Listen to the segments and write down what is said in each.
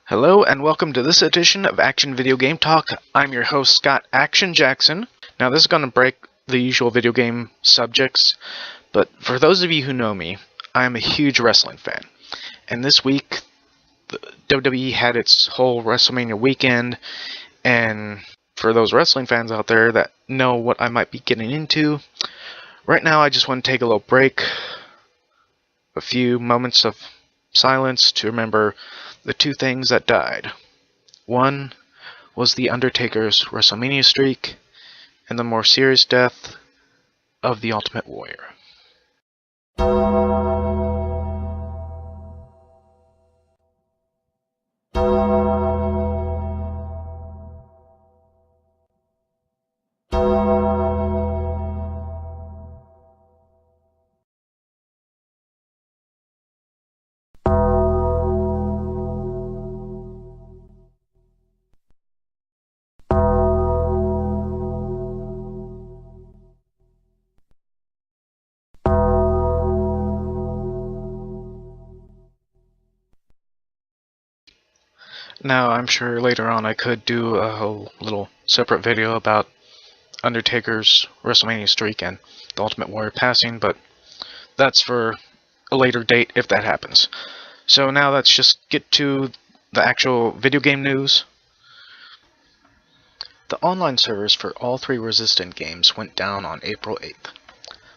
Hello and welcome to this edition of Action Video Game Talk. I'm your host, Scott Action Jackson. Now this is going to break the usual video game subjects, but for those of you who know me, I'm a huge wrestling fan. And this week, the WWE had its whole WrestleMania weekend, and for those wrestling fans out there that know what I might be getting into, right now I just want to take a little break, a few moments of silence to remember the two things that died. One was The Undertaker's WrestleMania streak, and the more serious death of The Ultimate Warrior. Now, I'm sure later on I could do a whole little separate video about Undertaker's WrestleMania streak and the Ultimate Warrior passing, but that's for a later date if that happens. So now let's just get to the actual video game news. The online servers for all three Resistance games went down on April 8th.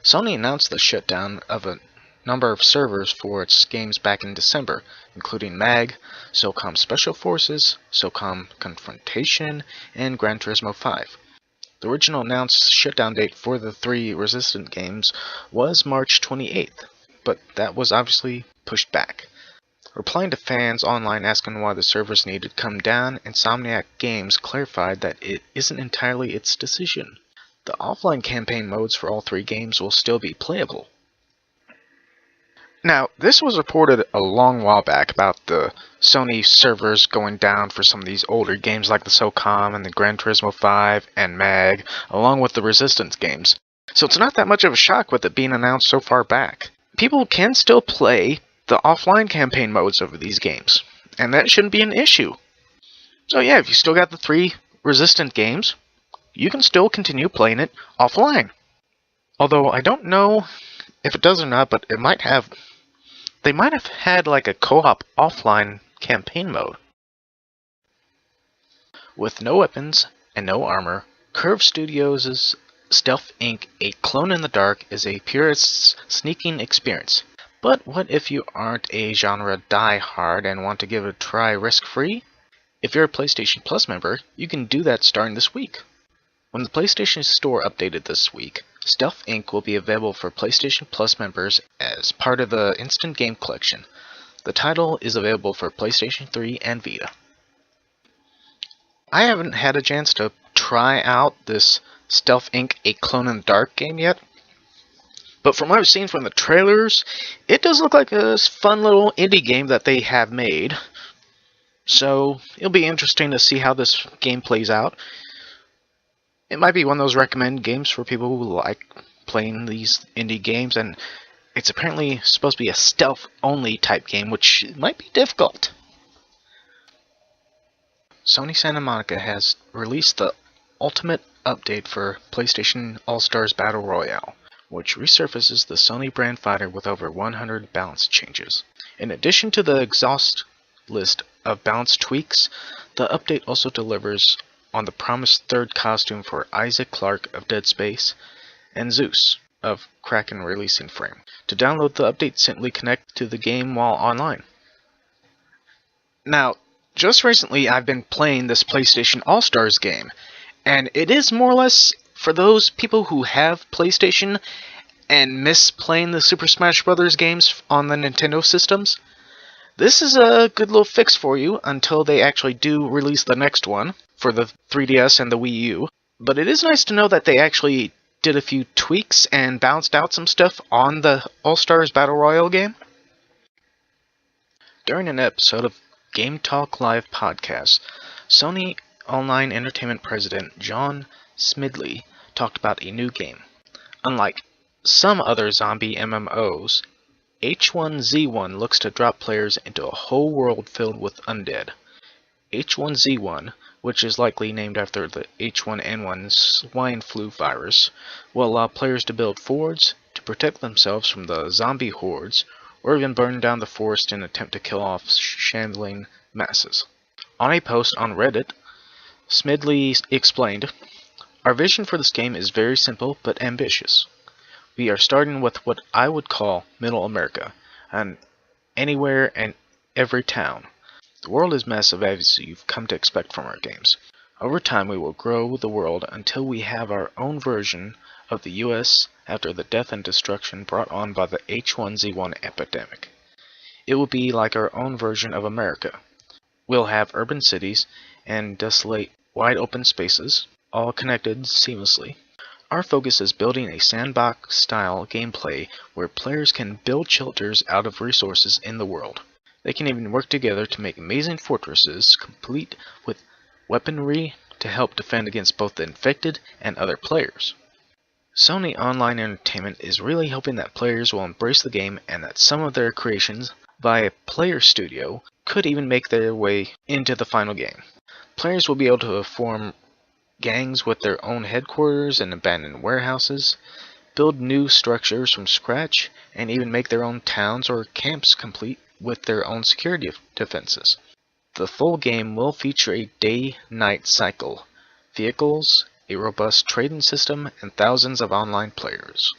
Sony announced the shutdown of a number of servers for its games back in December, including MAG, SOCOM Special Forces, SOCOM Confrontation, and Gran Turismo 5. The original announced shutdown date for the three Resistance games was March 28th, but that was obviously pushed back. Replying to fans online asking why the servers needed to come down, Insomniac Games clarified that it isn't entirely its decision. The offline campaign modes for all three games will still be playable. Now, this was reported a long while back about the Sony servers going down for some of these older games like the SOCOM and the Gran Turismo 5 and MAG, along with the Resistance games. So it's not that much of a shock with it being announced so far back. People can still play the offline campaign modes over these games, and that shouldn't be an issue. So yeah, if you still got the three Resistance games, you can still continue playing it offline. Although I don't know if it does or not, but they might have had like a co-op offline campaign mode. With no weapons and no armor, Curve Studios' Stealth Inc. A Clone in the Dark is a purist's sneaking experience. But what if you aren't a genre die-hard and want to give it a try risk-free? If you're a PlayStation Plus member, you can do that starting this week. When the PlayStation Store updated this week, Stealth Inc. will be available for PlayStation Plus members as part of the Instant Game Collection. The title is available for PlayStation 3 and Vita. I haven't had a chance to try out this Stealth Inc. A Clone in the Dark game yet, but from what I've seen from the trailers, it does look like a fun little indie game that they have made. So it'll be interesting to see how this game plays out. It might be one of those recommended games for people who like playing these indie games, and it's apparently supposed to be a stealth-only type game, which might be difficult. Sony Santa Monica has released the ultimate update for PlayStation AllStars Battle Royale, which resurfaces the Sony brand fighter with over 100 balance changes. In addition to the exhaust list of balance tweaks, the update also delivers on the promised third costume for Isaac Clarke of Dead Space and Zeus of Kraken Releasing Frame. To download the update, simply connect to the game while online. Now, just recently I've been playing this PlayStation AllStars game, and it is more or less for those people who have PlayStation and miss playing the Super Smash Bros. Games on the Nintendo systems. This is a good little fix for you until they actually do release the next one for the 3DS and the Wii U. But it is nice to know that they actually did a few tweaks and balanced out some stuff on the AllStars Battle Royale game. During an episode of Game Talk Live podcast, Sony Online Entertainment President John Smidley talked about a new game. Unlike some other zombie MMOs, H1Z1 looks to drop players into a whole world filled with undead. H1Z1, which is likely named after the H1N1 swine flu virus, will allow players to build forts to protect themselves from the zombie hordes, or even burn down the forest in an attempt to kill off shambling masses. On a post on Reddit, Smidley explained, "Our vision for this game is very simple but ambitious. We are starting with what I would call Middle America, and anywhere and every town. The world is massive as you've come to expect from our games. Over time we will grow the world until we have our own version of the US after the death and destruction brought on by the H1Z1 epidemic. It will be like our own version of America. We'll have urban cities and desolate, wide open spaces, all connected seamlessly. Our focus is building a sandbox-style gameplay where players can build shelters out of resources in the world. They can even work together to make amazing fortresses, complete with weaponry to help defend against both the infected and other players." Sony Online Entertainment is really hoping that players will embrace the game and that some of their creations by a player studio could even make their way into the final game. Players will be able to form gangs with their own headquarters and abandoned warehouses, build new structures from scratch, and even make their own towns or camps complete with their own security defenses. The full game will feature a day-night cycle, vehicles, a robust trading system, and thousands of online players.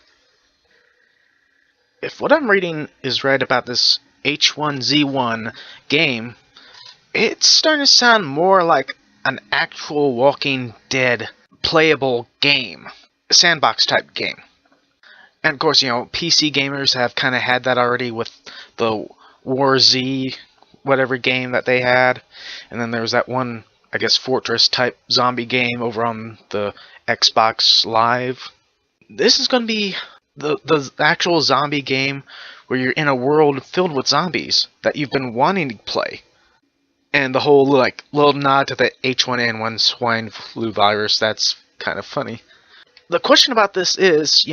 If what I'm reading is right about this H1Z1 game, it's starting to sound more like an actual Walking Dead playable game, sandbox type game. And of course, PC gamers have kind of had that already with the War Z, whatever game that they had. And then there was that one, I guess, Fortress type zombie game over on the Xbox Live. This is going to be the actual zombie game where you're in a world filled with zombies that you've been wanting to play. And the whole little nod to the H1N1 swine flu virus, that's kind of funny. The question about this is,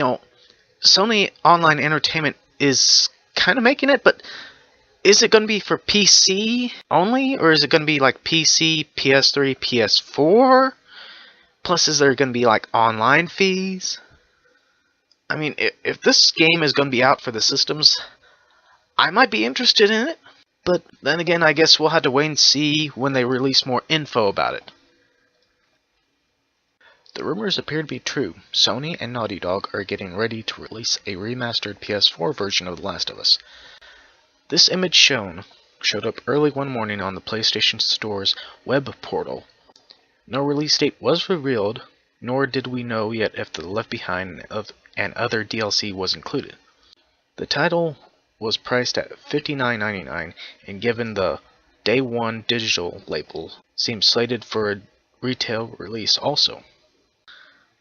Sony Online Entertainment is kind of making it, but is it going to be for PC only, or is it going to be like PC, PS3, PS4? Plus, is there going to be online fees? I mean, if this game is going to be out for the systems, I might be interested in it. But then again, I guess we'll have to wait and see when they release more info about it. The rumors appear to be true. Sony and Naughty Dog are getting ready to release a remastered PS4 version of The Last of Us. This image showed up early one morning on the PlayStation Store's web portal. No release date was revealed, nor did we know yet if the Left Behind and other DLC was included. The title was priced at $59.99, and given the Day 1 digital label, seems slated for a retail release also.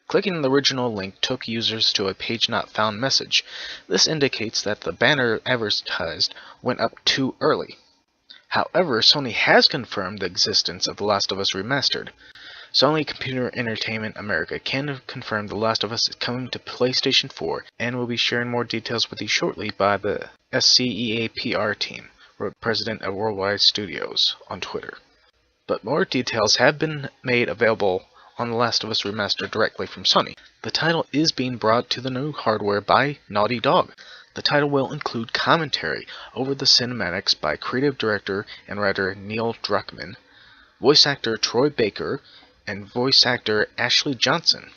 Clicking the original link took users to a page not found message. This indicates that the banner advertised went up too early. However, Sony has confirmed the existence of The Last of Us Remastered. Sony Computer Entertainment America can confirm The Last of Us is coming to PlayStation 4 and will be sharing more details with you shortly by the SCEA PR team, president of Worldwide Studios, on Twitter. But more details have been made available on The Last of Us Remastered directly from Sony. The title is being brought to the new hardware by Naughty Dog. The title will include commentary over the cinematics by creative director and writer Neil Druckmann, voice actor Troy Baker, and voice actor Ashley Johnson.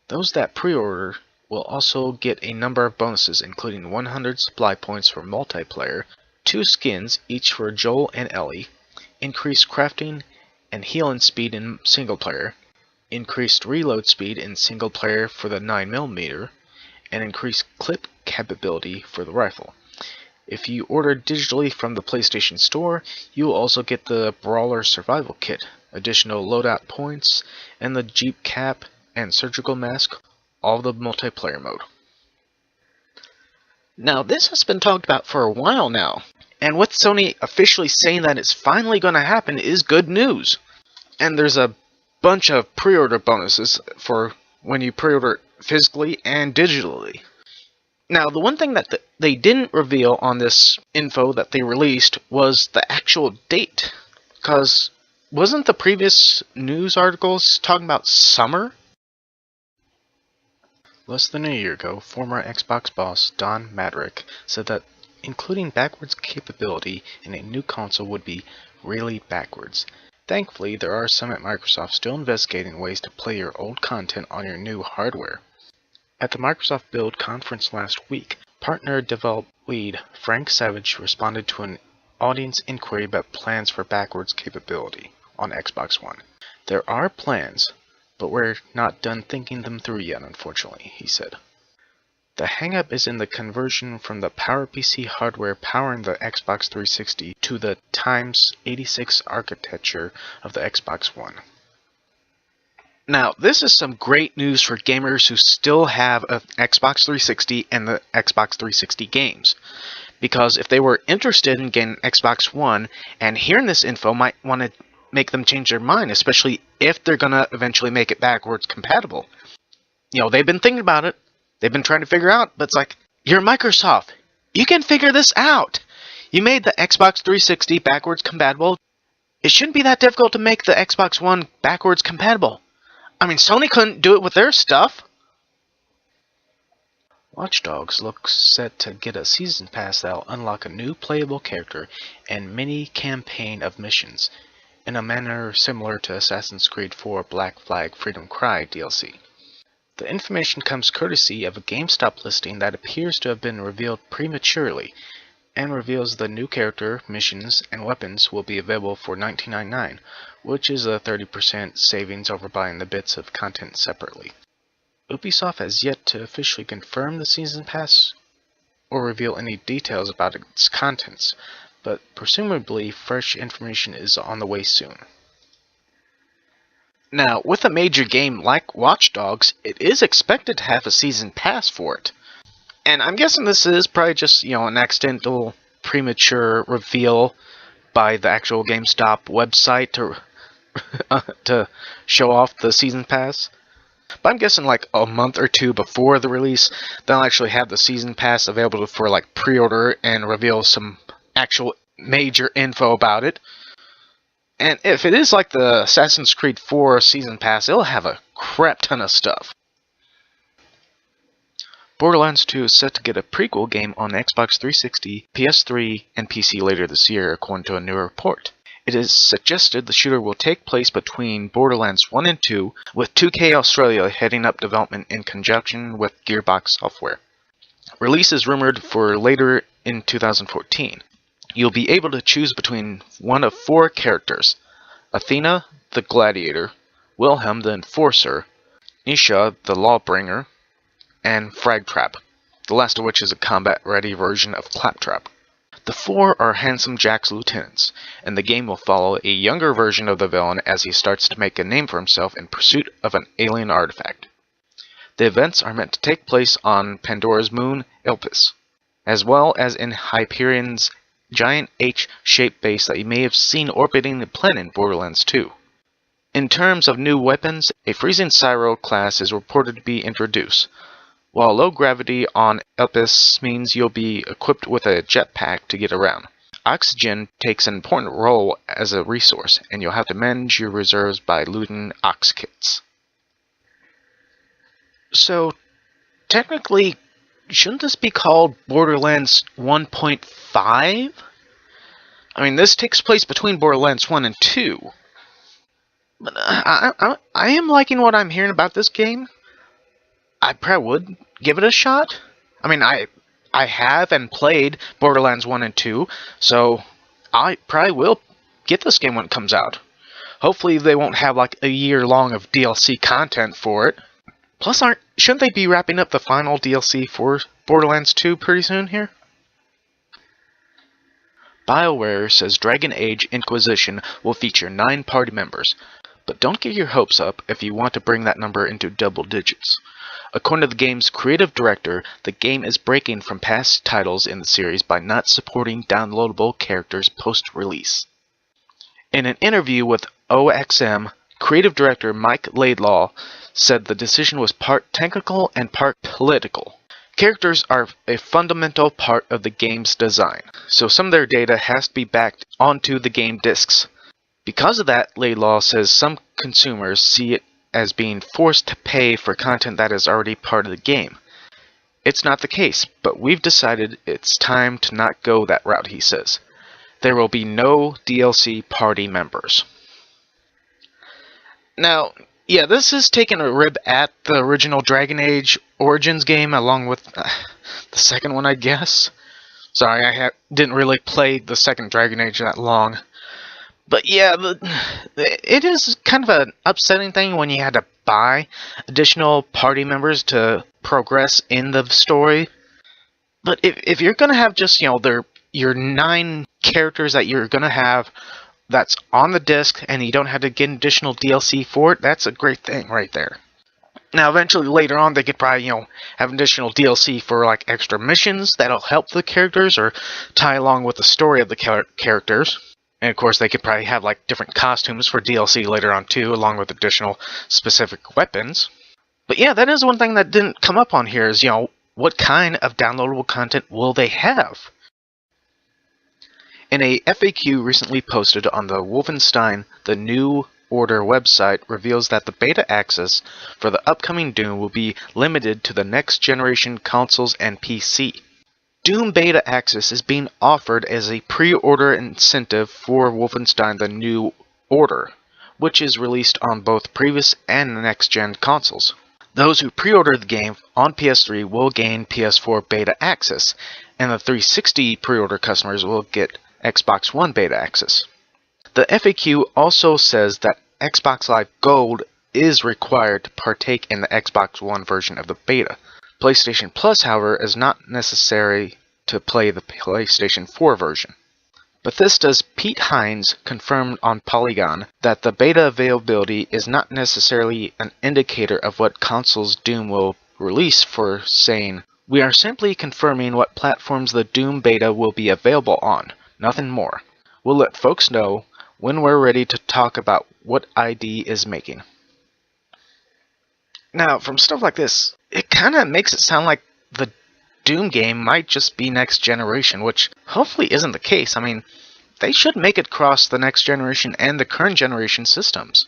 Those that pre-order will also get a number of bonuses, including 100 supply points for multiplayer, 2 skins, each for Joel and Ellie, increased crafting and healing speed in single player, increased reload speed in single player for the 9mm, and increased clip capability for the rifle. If you order digitally from the PlayStation Store, you will also get the Brawler Survival Kit, additional loadout points, and the Jeep Cap and Surgical Mask, all the multiplayer mode. Now, this has been talked about for a while now, and with Sony officially saying that it's finally going to happen is good news. And there's a bunch of pre-order bonuses for when you pre-order physically and digitally. Now, the one thing that they didn't reveal on this info that they released was the actual date, because wasn't the previous news articles talking about summer? Less than a year ago, former Xbox boss Don Madrick said that including backwards capability in a new console would be really backwards. Thankfully, there are some at Microsoft still investigating ways to play your old content on your new hardware. At the Microsoft Build conference last week, partner development lead Frank Savage responded to an audience inquiry about plans for backwards capability on Xbox One. There are plans, but we're not done thinking them through yet, unfortunately, he said. The hang-up is in the conversion from the PowerPC hardware powering the Xbox 360 to the x86 architecture of the Xbox One. Now, this is some great news for gamers who still have an Xbox 360 and the Xbox 360 games. Because if they were interested in getting Xbox One, and hearing this info might want to make them change their mind, especially if they're going to eventually make it backwards compatible. You know, they've been thinking about it. They've been trying to figure out, but it's like, you're Microsoft. You can figure this out. You made the Xbox 360 backwards compatible. It shouldn't be that difficult to make the Xbox One backwards compatible. I mean, Sony couldn't do it with their stuff. Watch Dogs looks set to get a season pass that'll unlock a new playable character and mini-campaign of missions, in a manner similar to Assassin's Creed 4 Black Flag Freedom Cry DLC. The information comes courtesy of a GameStop listing that appears to have been revealed prematurely, and reveals the new character, missions, and weapons will be available for $19.99, which is a 30% savings over buying the bits of content separately. Ubisoft has yet to officially confirm the Season Pass or reveal any details about its contents, but presumably fresh information is on the way soon. Now, with a major game like Watch Dogs, it is expected to have a Season Pass for it. And I'm guessing this is probably just, an accidental premature reveal by the actual GameStop website to show off the Season Pass. But I'm guessing like a month or two before the release, they'll actually have the Season Pass available for like pre-order and reveal some actual major info about it. And if it is like the Assassin's Creed 4 Season Pass, it'll have a crap ton of stuff. Borderlands 2 is set to get a prequel game on Xbox 360, PS3, and PC later this year, according to a new report. It is suggested the shooter will take place between Borderlands 1 and 2, with 2K Australia heading up development in conjunction with Gearbox Software. Release is rumored for later in 2014. You'll be able to choose between one of 4 characters: Athena, the Gladiator, Wilhelm, the Enforcer, Nisha, the Lawbringer, and Fragtrap, the last of which is a combat-ready version of Claptrap. The 4 are Handsome Jack's lieutenants, and the game will follow a younger version of the villain as he starts to make a name for himself in pursuit of an alien artifact. The events are meant to take place on Pandora's moon, Elpis, as well as in Hyperion's giant H-shaped base that you may have seen orbiting the planet in Borderlands 2. In terms of new weapons, a freezing Cyro class is reported to be introduced, while low gravity on Elpis means you'll be equipped with a jetpack to get around. Oxygen takes an important role as a resource, and you'll have to manage your reserves by looting ox kits. So, technically, shouldn't this be called Borderlands 1.5? I mean, this takes place between Borderlands 1 and 2. But I am liking what I'm hearing about this game. I probably would give it a shot. I mean, I have and played Borderlands 1 and 2, so I probably will get this game when it comes out. Hopefully they won't have like a year long of DLC content for it. Plus, shouldn't they be wrapping up the final DLC for Borderlands 2 pretty soon here? BioWare says Dragon Age Inquisition will feature 9 party members, but don't get your hopes up if you want to bring that number into double digits. According to the game's creative director, the game is breaking from past titles in the series by not supporting downloadable characters post-release. In an interview with OXM, creative director Mike Laidlaw said the decision was part technical and part political. Characters are a fundamental part of the game's design, so some of their data has to be backed onto the game discs Because of that, Laidlaw says some consumers see it as being forced to pay for content that is already part of the game. It's not the case, but we've decided it's time to not go that route, he says. There will be no DLC party members. Now, yeah, this is taking a rib at the original Dragon Age Origins game, along with the second one, I guess. Sorry, I didn't really play the second Dragon Age that long. But yeah, it is kind of an upsetting thing when you had to buy additional party members to progress in the story. But if you're gonna have just, your 9 characters that you're gonna have that's on the disc and you don't have to get additional DLC for it, that's a great thing right there. Now, eventually later on, they could probably, have additional DLC for like extra missions that'll help the characters or tie along with the story of the characters. And of course, they could probably have like different costumes for DLC later on too, along with additional specific weapons. But yeah, that is one thing that didn't come up on here is, what kind of downloadable content will they have? In a FAQ recently posted on the Wolfenstein The New Order website reveals that the beta access for the upcoming Doom will be limited to the next generation consoles and PC. Doom beta access is being offered as a pre-order incentive for Wolfenstein The New Order, which is released on both previous and next-gen consoles. Those who pre-order the game on PS3 will gain PS4 beta access, and the 360 pre-order customers will get Xbox One beta access. The FAQ also says that Xbox Live Gold is required to partake in the Xbox One version of the beta. PlayStation Plus, however, is not necessary to play the PlayStation 4 version. Bethesda's Pete Hines confirmed on Polygon that the beta availability is not necessarily an indicator of what consoles Doom will release, for saying, "We are simply confirming what platforms the Doom beta will be available on, nothing more. We'll let folks know when we're ready to talk about what ID is making." Now, from stuff like this, it kind of makes it sound like the Doom game might just be next generation, which hopefully isn't the case. I mean, they should make it cross the next generation and the current generation systems.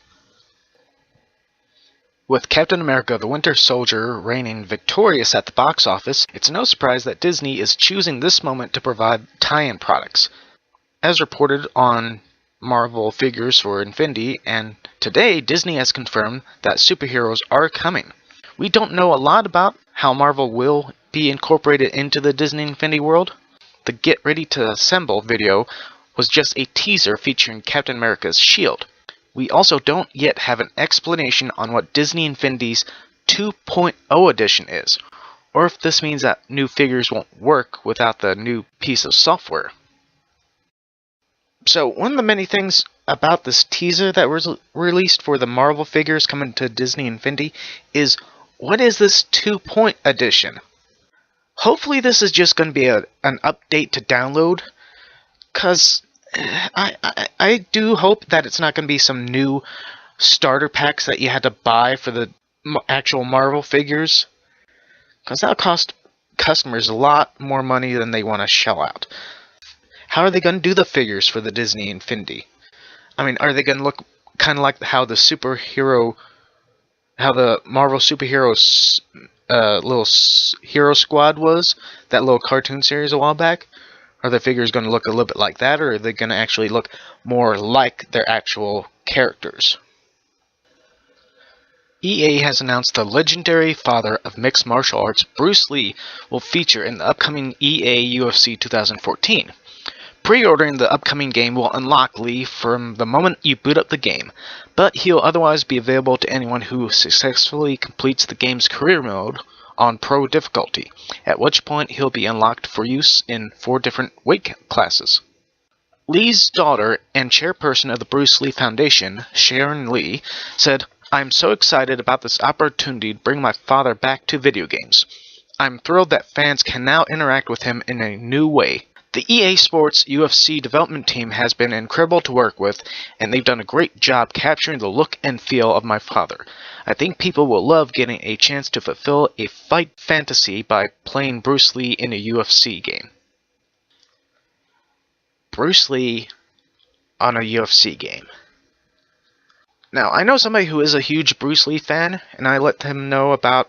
With Captain America the Winter Soldier reigning victorious at the box office, it's no surprise that Disney is choosing this moment to provide tie-in products. As reported on Marvel figures for Infinity, and today Disney has confirmed that superheroes are coming. We don't know a lot about how Marvel will be incorporated into the Disney Infinity world. The Get Ready to Assemble video was just a teaser featuring Captain America's shield. We also don't yet have an explanation on what Disney Infinity's 2.0 edition is, or if this means that new figures won't work without the new piece of software. So, one of the many things about this teaser that was released for the Marvel figures coming to Disney Infinity is, what is this 2.0 edition? Hopefully this is just going to be an update to download, because I do hope that it's not going to be some new starter packs that you had to buy for the actual Marvel figures, because that'll cost customers a lot more money than they want to shell out. How are they going to do the figures for the Disney Infinity? I mean, are they going to look kind of like how the Marvel superheroes little hero squad was, that little cartoon series a while back? Are the figures going to look a little bit like that, or are they going to actually look more like their actual characters? EA has announced the legendary father of mixed martial arts, Bruce Lee, will feature in the upcoming EA UFC 2014. Pre-ordering the upcoming game will unlock Lee from the moment you boot up the game, but he'll otherwise be available to anyone who successfully completes the game's career mode on Pro difficulty, at which point he'll be unlocked for use in 4 different weight classes. Lee's daughter and chairperson of the Bruce Lee Foundation, Sharon Lee, said, "I'm so excited about this opportunity to bring my father back to video games. I'm thrilled that fans can now interact with him in a new way. The EA Sports UFC development team has been incredible to work with, and they've done a great job capturing the look and feel of my father. I think people will love getting a chance to fulfill a fight fantasy by playing Bruce Lee in a UFC game." Bruce Lee on a UFC game. Now, I know somebody who is a huge Bruce Lee fan, and I let him know about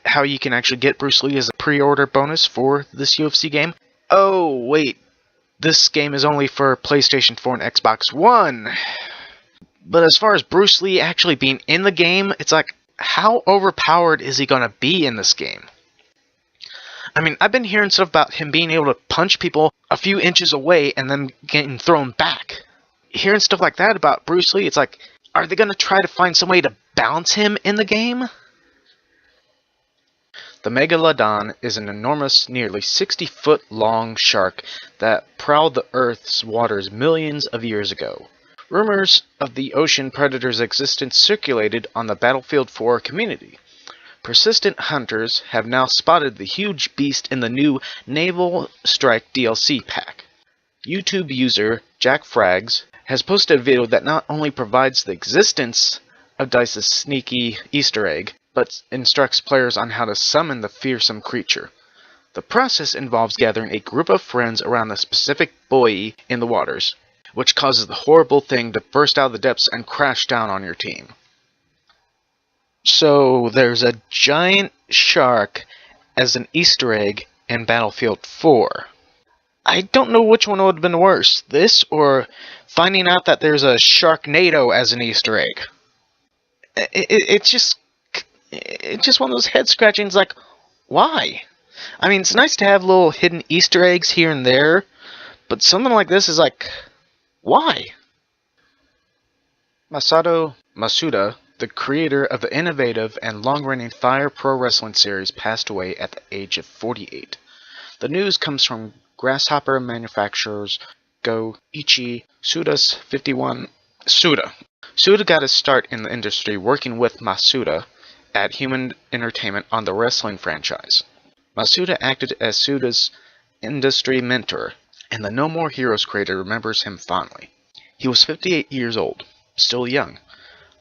how you can actually get Bruce Lee as a pre-order bonus for this UFC game. Oh, wait. This game is only for PlayStation 4 and Xbox One. But as far as Bruce Lee actually being in the game, it's like, how overpowered is he gonna be in this game? I mean, I've been hearing stuff about him being able to punch people a few inches away and then getting thrown back. Hearing stuff like that about Bruce Lee, it's like, are they gonna try to find some way to balance him in the game? The Megalodon is an enormous, nearly 60-foot-long shark that prowled the Earth's waters millions of years ago. Rumors of the ocean predator's existence circulated on the Battlefield 4 community. Persistent hunters have now spotted the huge beast in the new Naval Strike DLC pack. YouTube user Jack Frags has posted a video that not only provides the existence of Dice's sneaky Easter egg, but instructs players on how to summon the fearsome creature. The process involves gathering a group of friends around a specific buoy in the waters, which causes the horrible thing to burst out of the depths and crash down on your team. So there's a giant shark as an Easter egg in Battlefield 4. I don't know which one would have been worse, this or finding out that there's a Sharknado as an Easter egg. It's just one of those head scratchings like, why? I mean, it's nice to have little hidden Easter eggs here and there, but something like this is like, why? Masato Masuda, the creator of the innovative and long-running Fire Pro Wrestling series, passed away at the age of 48. The news comes from Grasshopper manufacturers Goichi Suda's 51. Suda got his start in the industry working with Masuda at Human Entertainment on the wrestling franchise. Masuda acted as Suda's industry mentor, and the No More Heroes creator remembers him fondly. He was 58 years old, still young.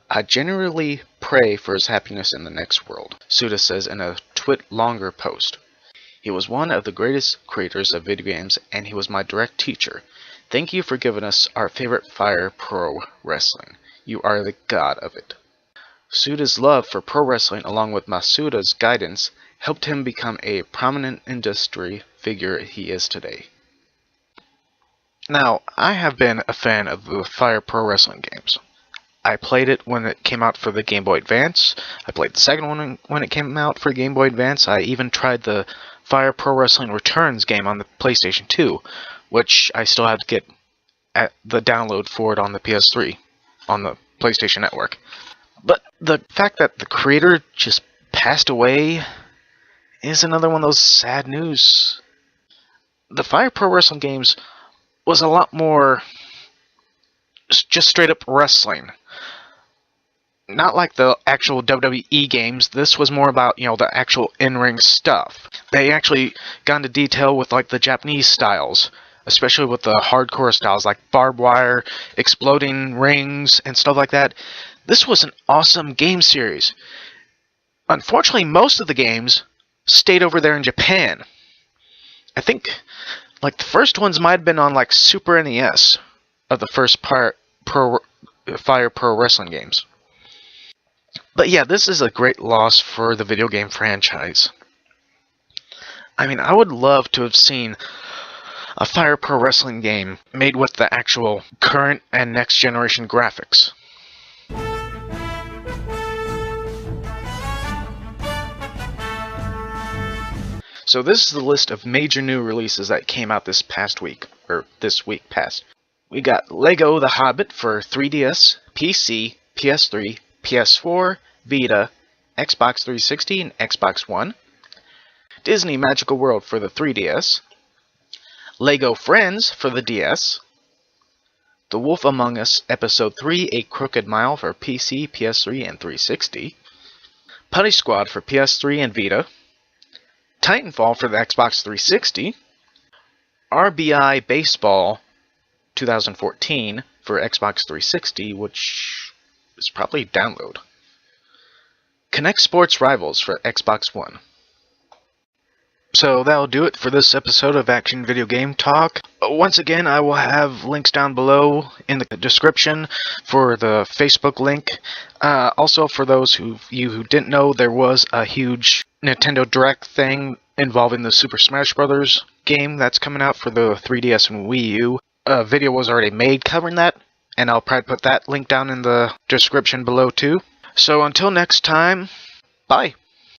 I genuinely pray for his happiness in the next world, Suda says in a longer post. He was one of the greatest creators of video games, and he was my direct teacher. Thank you for giving us our favorite Fire Pro Wrestling. You are the god of it. Suda's love for pro wrestling, along with Masuda's guidance, helped him become a prominent industry figure he is today. Now, I have been a fan of the Fire Pro Wrestling games. I played it when it came out for the Game Boy Advance. I played the second one when it came out for Game Boy Advance. I even tried the Fire Pro Wrestling Returns game on the PlayStation 2, which I still have to get at the download for it on the PS3, on the PlayStation Network. But the fact that the creator just passed away is another one of those sad news. The Fire Pro Wrestling games was a lot more just straight up wrestling. Not like the actual WWE games. This was more about, the actual in-ring stuff. They actually got into detail with like the Japanese styles, especially with the hardcore styles like barbed wire, exploding rings, and stuff like that. This was an awesome game series. Unfortunately, most of the games stayed over there in Japan. I think like the first ones might have been on like Super NES of the first Fire Pro Wrestling games. But yeah, this is a great loss for the video game franchise. I mean, I would love to have seen a Fire Pro Wrestling game made with the actual current and next generation graphics. So this is the list of major new releases that came out this past week, or this week past. We got Lego The Hobbit for 3DS, PC, PS3, PS4, Vita, Xbox 360, and Xbox One. Disney Magical World for the 3DS. Lego Friends for the DS. The Wolf Among Us Episode 3 A Crooked Mile for PC, PS3, and 360. Putty Squad for PS3 and Vita. Titanfall for the Xbox 360. RBI Baseball 2014 for Xbox 360, which is probably download. Connect Sports Rivals for Xbox One. So that'll do it for this episode of Action Video Game Talk. Once again, I will have links down below in the description for the Facebook link. Also, for those of you who didn't know, there was a huge Nintendo Direct thing involving the Super Smash Bros. Game that's coming out for the 3DS and Wii U. A video was already made covering that, and I'll probably put that link down in the description below too. So until next time, bye!